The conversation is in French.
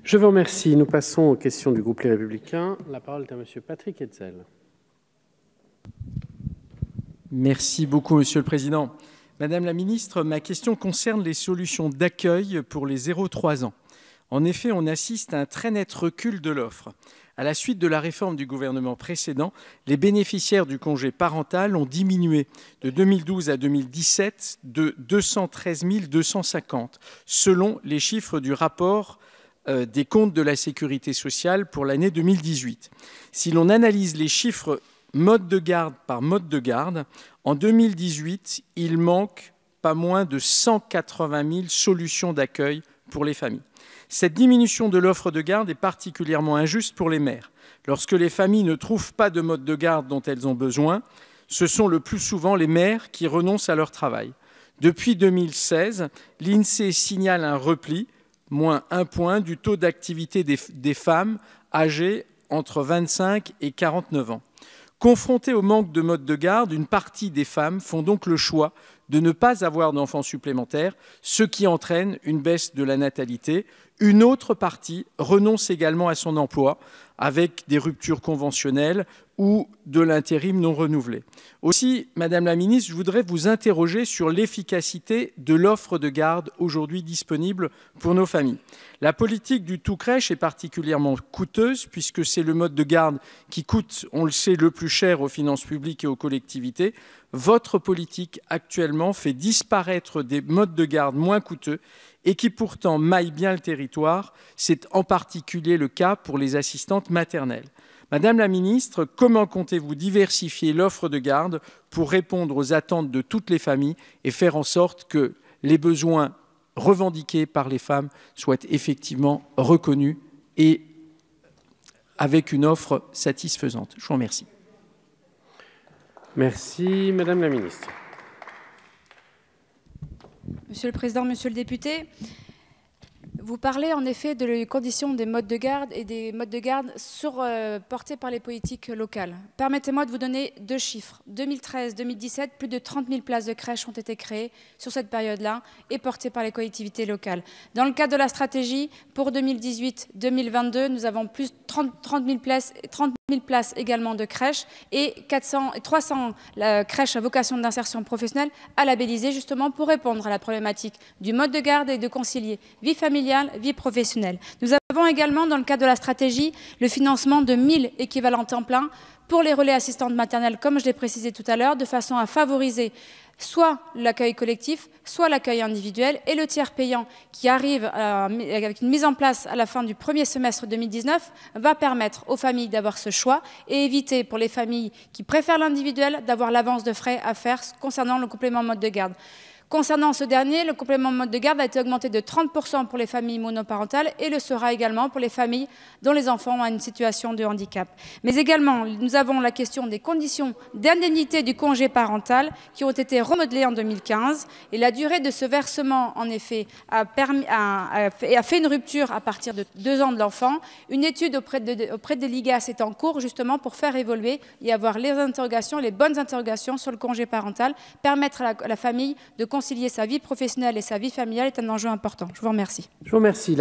Je vous remercie. Nous passons aux questions du groupe Les Républicains. La parole est à Monsieur Patrick Hetzel. Merci beaucoup, Monsieur le Président. Madame la Ministre, ma question concerne les solutions d'accueil pour les 0-3 ans. En effet, on assiste à un très net recul de l'offre. À la suite de la réforme du gouvernement précédent, les bénéficiaires du congé parental ont diminué de 2012 à 2017 de 213 250, selon les chiffres du rapport des comptes de la sécurité sociale pour l'année 2018. Si l'on analyse les chiffres mode de garde par mode de garde, en 2018, il manque pas moins de 180 000 solutions d'accueil pour les familles. Cette diminution de l'offre de garde est particulièrement injuste pour les mères. Lorsque les familles ne trouvent pas de mode de garde dont elles ont besoin, ce sont le plus souvent les mères qui renoncent à leur travail. Depuis 2016, l'INSEE signale un repli, moins 1 point, du taux d'activité des femmes âgées entre 25 et 49 ans. Confrontées au manque de mode de garde, une partie des femmes font donc le choix de ne pas avoir d'enfants supplémentaires, ce qui entraîne une baisse de la natalité. Une autre partie renonce également à son emploi avec des ruptures conventionnelles ou de l'intérim non renouvelé. Aussi, Madame la Ministre, je voudrais vous interroger sur l'efficacité de l'offre de garde aujourd'hui disponible pour nos familles. La politique du tout crèche est particulièrement coûteuse puisque c'est le mode de garde qui coûte, on le sait, le plus cher aux finances publiques et aux collectivités. Votre politique actuellement fait disparaître des modes de garde moins coûteux et qui pourtant maillent bien le territoire. C'est en particulier le cas pour les assistantes maternelles. Madame la Ministre, comment comptez-vous diversifier l'offre de garde pour répondre aux attentes de toutes les familles et faire en sorte que les besoins revendiqués par les femmes soient effectivement reconnus et avec une offre satisfaisante? Je vous remercie. Merci. Madame la Ministre. Monsieur le Président, Monsieur le député, vous parlez en effet de les conditions des modes de garde et des modes de garde portés par les politiques locales. Permettez-moi de vous donner 2 chiffres. 2013-2017, plus de 30 000 places de crèche ont été créées sur cette période-là et portées par les collectivités locales. Dans le cadre de la stratégie, pour 2018-2022, nous avons plus de 30 000 places également de crèches et 300 crèches à vocation d'insertion professionnelle à labelliser justement pour répondre à la problématique du mode de garde et de concilier vie familiale, vie professionnelle. Nous avons également, dans le cadre de la stratégie, le financement de 1000 équivalents temps plein pour les relais assistantes maternelles, comme je l'ai précisé tout à l'heure, de façon à favoriser soit l'accueil collectif, soit l'accueil individuel et le tiers payant qui arrive avec une mise en place à la fin du premier semestre 2019 va permettre aux familles d'avoir ce choix et éviter pour les familles qui préfèrent l'individuel d'avoir l'avance de frais à faire concernant le complément mode de garde. Concernant ce dernier, le complément mode de garde a été augmenté de 30% pour les familles monoparentales et le sera également pour les familles dont les enfants ont une situation de handicap. Mais également, nous avons la question des conditions d'indemnité du congé parental qui ont été remodelées en 2015 et la durée de ce versement, en effet, a fait une rupture à partir de 2 ans de l'enfant. Une étude auprès de l'IGAS est en cours justement pour faire évoluer et avoir les bonnes interrogations sur le congé parental, permettre à la famille de concilier sa vie professionnelle et sa vie familiale est un enjeu important. Je vous remercie. Je vous remercie.